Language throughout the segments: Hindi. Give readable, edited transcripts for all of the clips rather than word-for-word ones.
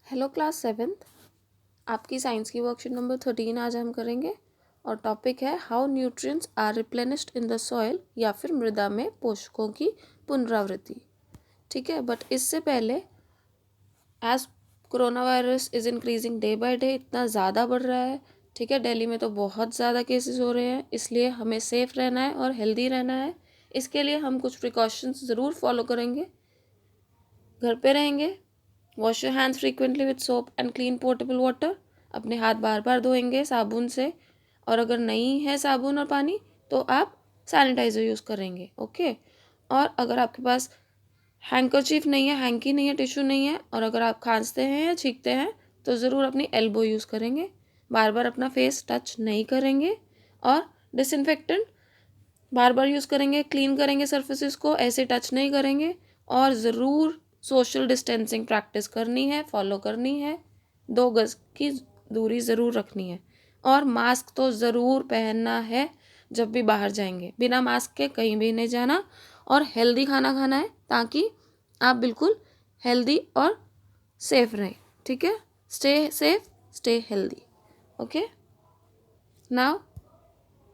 Hello class 7th। आपकी साइंस की वर्कशीट नंबर 13 आज हम करेंगे और टॉपिक है how nutrients are replenished in the soil या फिर मृदा में पोषकों की पुनरावृत्ति। ठीक है, बट इससे पहले as corona virus is increasing day by day, इतना ज़्यादा बढ़ रहा है। ठीक है, दिल्ली में तो बहुत ज़्यादा केसेस हो रहे हैं, इसलिए हमें सेफ़ रहना है और हेल्दी रहना है। इसके लिए हम कुछ प्रिकॉशंस ज़रूर फॉलो करेंगे। घर पे रहेंगे, wash your hands frequently with soap and clean portable water. अपने हाथ बार बार धोएंगे साबुन से, और अगर नहीं है साबुन और पानी तो आप सैनिटाइज़र यूज़ करेंगे। ओके, और अगर आपके पास हैंकरचीफ नहीं है, हैंकी नहीं है, टिश्यू नहीं है, और अगर आप खांसते हैं या छींकते हैं तो ज़रूर अपनी एल्बो यूज़ करेंगे। बार बार अपना फेस टच नहीं करेंगे, और डिसइंफेक्टेंट बार बार यूज़ करेंगे, क्लीन करेंगे सरफेसेस को, ऐसे टच नहीं करेंगे। और ज़रूर सोशल डिस्टेंसिंग प्रैक्टिस करनी है, फॉलो करनी है। 2 गज की दूरी ज़रूर रखनी है, और मास्क तो ज़रूर पहनना है जब भी बाहर जाएंगे। बिना मास्क के कहीं भी नहीं जाना, और हेल्दी खाना खाना है ताकि आप बिल्कुल हेल्दी और सेफ रहें। ठीक है, stay safe, stay healthy. Okay, now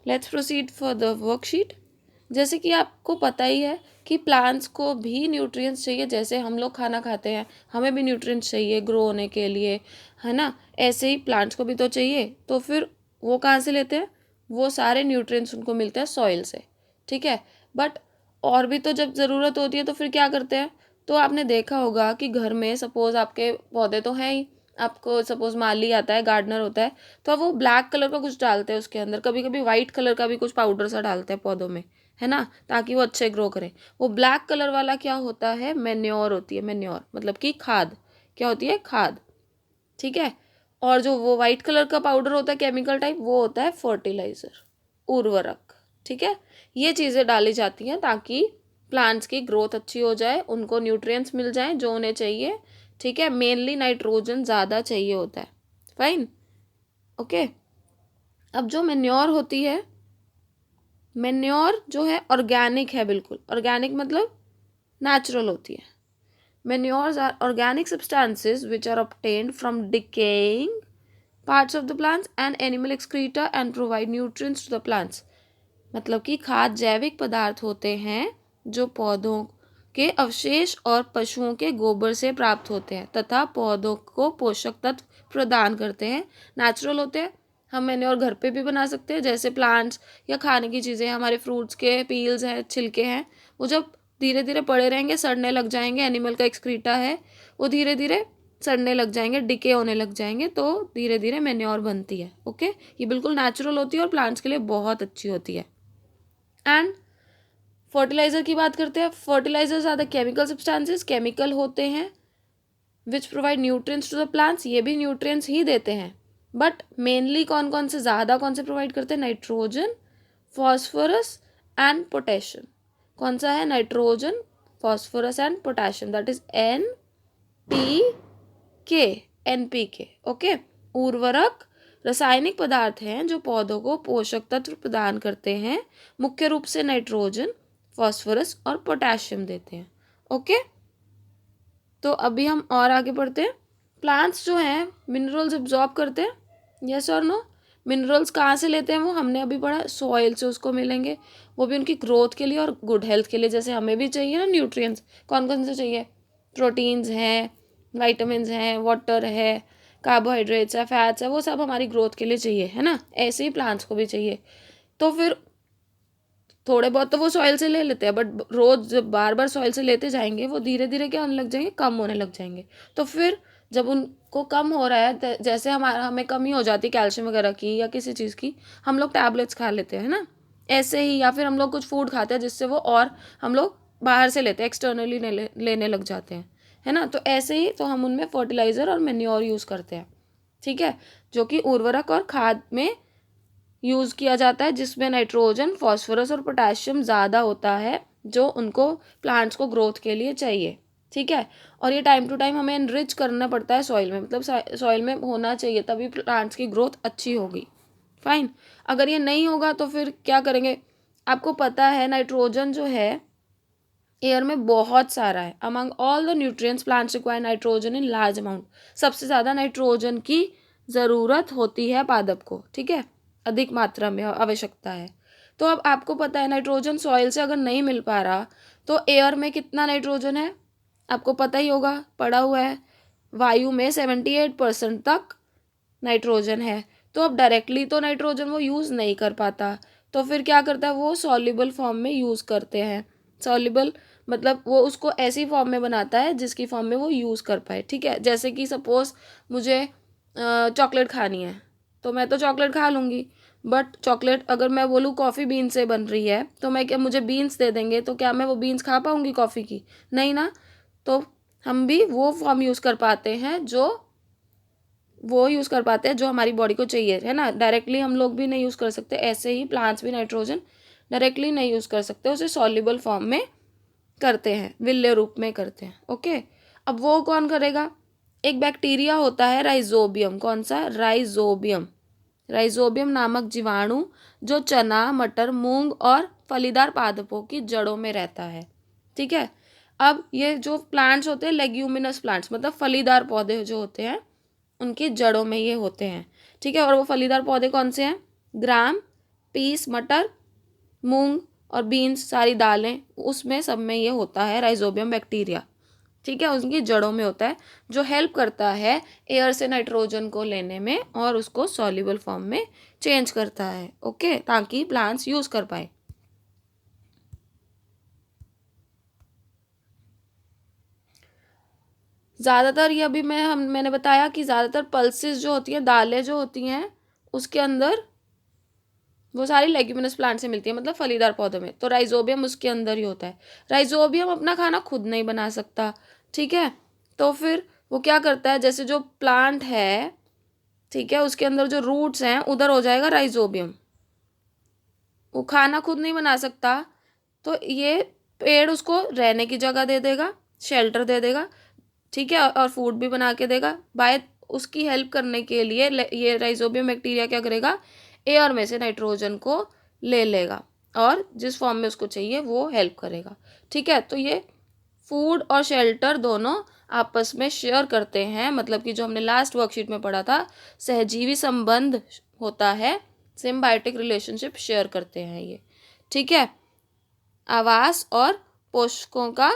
let's proceed for the worksheet. जैसे कि आपको पता ही है कि प्लांट्स को भी न्यूट्रिएंट्स चाहिए, जैसे हम लोग खाना खाते हैं हमें भी न्यूट्रिएंट्स चाहिए ग्रो होने के लिए, है ना। ऐसे ही प्लांट्स को भी तो चाहिए। तो फिर वो कहाँ से लेते हैं? वो सारे न्यूट्रिएंट्स उनको मिलते हैं सॉइल से। ठीक है, बट और भी तो जब ज़रूरत होती है तो फिर क्या करते हैं? तो आपने देखा होगा कि घर में सपोज़ आपके पौधे तो हैं ही, आपको सपोज़ माली आता है, गार्डनर होता है, तो वो ब्लैक कलर का कुछ डालते हैं उसके अंदर, कभी कभी वाइट कलर का भी कुछ पाउडर सा डालते हैं पौधों में, है ना, ताकि वो अच्छे ग्रो करें। वो ब्लैक कलर वाला क्या होता है? मैन्योर होती है। मैन्योर मतलब कि खाद। क्या होती है? खाद। ठीक है, और जो वो वाइट कलर का पाउडर होता है केमिकल टाइप, वो होता है फर्टिलाइजर, उर्वरक। ठीक है, ये चीज़ें डाली जाती हैं ताकि प्लांट्स की ग्रोथ अच्छी हो जाए, उनको न्यूट्रिएंट्स मिल जाएं जो उन्हें चाहिए। ठीक है, मेनली नाइट्रोजन ज़्यादा चाहिए होता है। Fine, okay. अब जो मेन्योर होती है, मेन्योर जो है ऑर्गेनिक है, बिल्कुल ऑर्गेनिक मतलब नेचुरल होती है। Manures are organic substances which are obtained from decaying parts of the plants and animal excreta and provide nutrients to the plants। मतलब कि खाद जैविक पदार्थ होते हैं जो पौधों के अवशेष और पशुओं के गोबर से प्राप्त होते हैं तथा पौधों को पोषक तत्व प्रदान करते हैं। नेचुरल होते हैं। हम मैन्योर घर पे भी बना सकते हैं, जैसे प्लांट्स या खाने की चीज़ें, हमारे फ्रूट्स के पील्स हैं, छिलके हैं, वो जब धीरे धीरे पड़े रहेंगे सड़ने लग जाएंगे। एनिमल का एक्सक्रीटा है, वो धीरे धीरे सड़ने लग जाएंगे, डिके होने लग जाएंगे, तो धीरे धीरे मैन्योर बनती है। ओके, ये बिल्कुल नेचुरल होती है और प्लांट्स के लिए बहुत अच्छी होती है। एंड फर्टिलाइजर की बात करते हैं। Fertilisers are the chemical substances, chemical होते हैं which provide nutrients to the plants, ये भी न्यूट्रिएंट्स ही देते हैं, बट मेनली कौन कौन से, ज़्यादा कौन से प्रोवाइड करते हैं? Nitrogen, phosphorus and potassium. कौन सा है? Nitrogen, phosphorus and potassium, that is NPK, NPK। Okay, उर्वरक रासायनिक पदार्थ हैं जो पौधों को पोषक तत्व प्रदान करते हैं, मुख्य रूप से नाइट्रोजन, फॉस्फोरस और पोटेशियम देते हैं। ओके, तो अभी हम और आगे बढ़ते हैं। प्लांट्स जो हैं मिनरल्स एब्जॉर्ब करते हैं, यस और नो? मिनरल्स कहाँ से लेते हैं? वो हमने अभी पढ़ा, सॉइल से उसको मिलेंगे, वो भी उनकी ग्रोथ के लिए और गुड हेल्थ के लिए। जैसे हमें भी चाहिए ना न्यूट्रिएंट्स, कौन कौन से चाहिए? प्रोटीन्स हैं, वाइटामिन हैं, वाटर है, कार्बोहाइड्रेट्स है, फैट्स है, वो सब हमारी ग्रोथ के लिए चाहिए, है ना। ऐसे ही प्लांट्स को भी चाहिए। तो फिर थोड़े बहुत तो वो सॉइल से ले लेते हैं, बट रोज जब बार बार सॉइल से लेते जाएंगे वो धीरे धीरे क्या होने लग जाएंगे? कम होने लग जाएंगे। तो फिर जब उनको कम हो रहा है, जैसे हमें कमी हो जाती है कैल्शियम वगैरह की या किसी चीज़ की, हम लोग टैबलेट्स खा लेते हैं, है ना। ऐसे ही, या फिर हम लोग कुछ फूड खाते हैं जिससे वो, और हम लोग बाहर से लेते हैं, एक्सटर्नली लेने लग जाते हैं, है ना। तो ऐसे ही तो हम उनमें फर्टिलाइज़र और मैन्योर यूज़ करते हैं। ठीक है, जो कि उर्वरक और खाद में यूज़ किया जाता है, जिसमें नाइट्रोजन, फॉस्फोरस और पोटेशियम ज़्यादा होता है, जो उनको प्लांट्स को ग्रोथ के लिए चाहिए। ठीक है, और ये टाइम टू टाइम हमें एनरिच करना पड़ता है सॉइल में, मतलब सॉइल में होना चाहिए, तभी प्लांट्स की ग्रोथ अच्छी होगी। फाइन, अगर ये नहीं होगा तो फिर क्या करेंगे? आपको पता है नाइट्रोजन जो है एयर में बहुत सारा है। Among all the nutrients plants require nitrogen in large amount. सबसे ज़्यादा नाइट्रोजन की ज़रूरत होती है पादप को, ठीक है, अधिक मात्रा में आवश्यकता है। तो अब आपको पता है नाइट्रोजन सॉइल से अगर नहीं मिल पा रहा तो एयर में कितना नाइट्रोजन है आपको पता ही होगा, पड़ा हुआ है। वायु में 78% तक नाइट्रोजन है। तो अब डायरेक्टली तो नाइट्रोजन वो यूज़ नहीं कर पाता, तो फिर क्या करता है, वो सॉल्युबल फॉर्म में यूज़ करते हैं। सॉल्युबल मतलब वो उसको ऐसी फॉर्म में बनाता है जिसकी फॉर्म में वो यूज़ कर पाए, ठीक है। जैसे कि सपोज़ मुझे चॉकलेट खानी है तो मैं तो चॉकलेट खा लूँगी, बट चॉकलेट अगर मैं बोलूँ कॉफ़ी बीन से बन रही है तो मैं क्या, मुझे बीन्स दे देंगे तो क्या मैं वो बीन्स खा पाऊँगी कॉफ़ी की? नहीं ना। तो हम भी वो फॉर्म यूज़ कर पाते हैं जो हमारी बॉडी को चाहिए, है ना। डायरेक्टली हम लोग भी नहीं यूज़ कर सकते, ऐसे ही प्लांट्स भी नाइट्रोजन डायरेक्टली नहीं यूज़ कर सकते, उसे सॉल्युबल फॉर्म में करते हैं, विलेय रूप में करते हैं, ओके। अब वो कौन करेगा? एक बैक्टीरिया होता है राइजोबियम। कौन सा? राइजोबियम। राइजोबियम नामक जीवाणु जो चना, मटर, मूंग और फलीदार पादपों की जड़ों में रहता है, ठीक है। अब ये जो प्लांट्स होते हैं लेग्यूमिनस प्लांट्स, मतलब फलीदार पौधे जो होते हैं उनकी जड़ों में ये होते हैं, ठीक है। और वो फलीदार पौधे कौन से हैं? ग्राम, पीस, मटर, मूंग और बीन्स, सारी दालें, उसमें सब में ये होता है राइजोबियम बैक्टीरिया, ठीक है। उनकी जड़ों में होता है जो हेल्प करता है एयर से नाइट्रोजन को लेने में और उसको सॉल्युबल फॉर्म में चेंज करता है, ओके, ताकि प्लांट्स यूज कर पाए। ज़्यादातर ये अभी मैंने बताया कि ज़्यादातर पल्सेस जो होती हैं, दालें जो होती हैं, उसके अंदर वो सारी लेग्यूमिनस प्लांट से मिलती है, मतलब फलीदार पौधों में। तो राइजोबियम उसके अंदर ही होता है। राइजोबियम अपना खाना खुद नहीं बना सकता, ठीक है। तो फिर वो क्या करता है, जैसे जो प्लांट है, ठीक है, उसके अंदर जो रूट्स हैं उधर हो जाएगा राइजोबियम। वो खाना खुद नहीं बना सकता तो ये पेड़ उसको रहने की जगह दे देगा, शेल्टर दे देगा, ठीक है, और फूड भी बना के देगा। बाय उसकी हेल्प करने के लिए ये राइजोबियम बैक्टीरिया क्या करेगा, एयर में से नाइट्रोजन को ले लेगा और जिस फॉर्म में उसको चाहिए वो हेल्प करेगा, ठीक है। तो ये फूड और शेल्टर दोनों आपस में शेयर करते हैं, मतलब कि जो हमने लास्ट वर्कशीट में पढ़ा था, सहजीवी संबंध होता है, सिम्बायोटिक रिलेशनशिप शेयर करते हैं ये, ठीक है। आवास और पोषकों का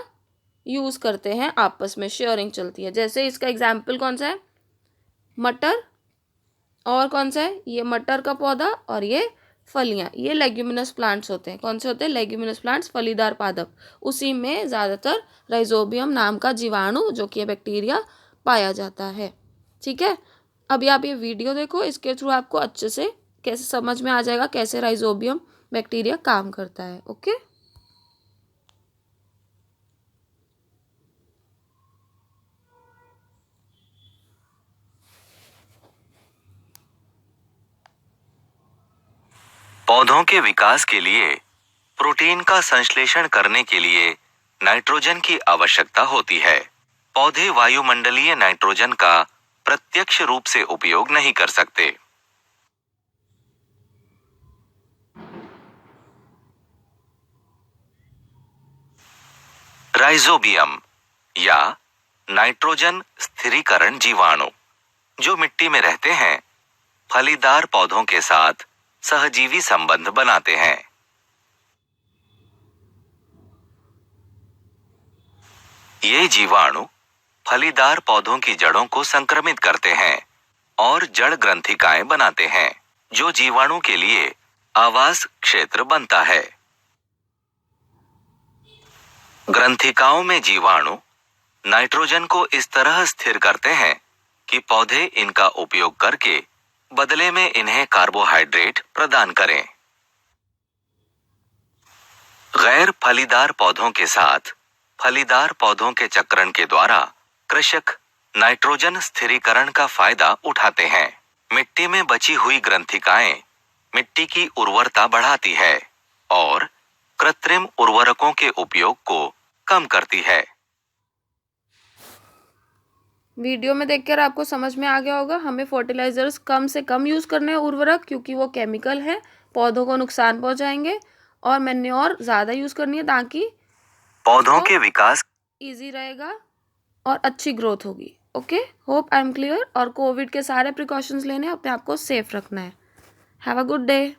यूज़ करते हैं, आपस में शेयरिंग चलती है। जैसे इसका एग्जाम्पल कौन सा है? मटर, और कौन सा है? ये मटर का पौधा और ये फलियां, ये लेग्यूमिनस प्लांट्स होते हैं। कौन से होते हैं? लेग्यूमिनस प्लांट्स, फलीदार पादप। उसी में ज़्यादातर राइजोबियम नाम का जीवाणु जो कि बैक्टीरिया पाया जाता है, ठीक है। अभी आप ये वीडियो देखो, इसके थ्रू आपको अच्छे से कैसे समझ में आ जाएगा कैसे राइजोबियम बैक्टीरिया काम करता है, ओके। पौधों के विकास के लिए प्रोटीन का संश्लेषण करने के लिए नाइट्रोजन की आवश्यकता होती है। पौधे वायुमंडलीय नाइट्रोजन का प्रत्यक्ष रूप से उपयोग नहीं कर सकते। राइजोबियम या नाइट्रोजन स्थिरीकरण जीवाणु जो मिट्टी में रहते हैं, फलीदार पौधों के साथ सहजीवी संबंध बनाते हैं। ये जीवाणु फलीदार पौधों की जड़ों को संक्रमित करते हैं और जड़ ग्रंथिकाएं बनाते हैं, जो जीवाणु के लिए आवास क्षेत्र बनता है। ग्रंथिकाओं में जीवाणु नाइट्रोजन को इस तरह स्थिर करते हैं कि पौधे इनका उपयोग करके बदले में इन्हें कार्बोहाइड्रेट प्रदान करें। गैर फलीदार पौधों के साथ फलीदार पौधों के चक्रण के द्वारा कृषक नाइट्रोजन स्थिरीकरण का फायदा उठाते हैं। मिट्टी में बची हुई ग्रंथिकाएं मिट्टी की उर्वरता बढ़ाती है और कृत्रिम उर्वरकों के उपयोग को कम करती है। वीडियो में देखकर आपको समझ में आ गया होगा, हमें फर्टिलाइजर्स कम से कम यूज़ करने हैं, उर्वरक, क्योंकि वो केमिकल है, पौधों को नुकसान पहुंचाएंगे, और मैन्योर ज़्यादा यूज़ करनी है ताकि पौधों के विकास ईजी रहेगा और अच्छी ग्रोथ होगी। Okay, hope I am clear. और कोविड के सारे प्रिकॉशंस लेने, अपने आप को सेफ रखना है। Have a good day.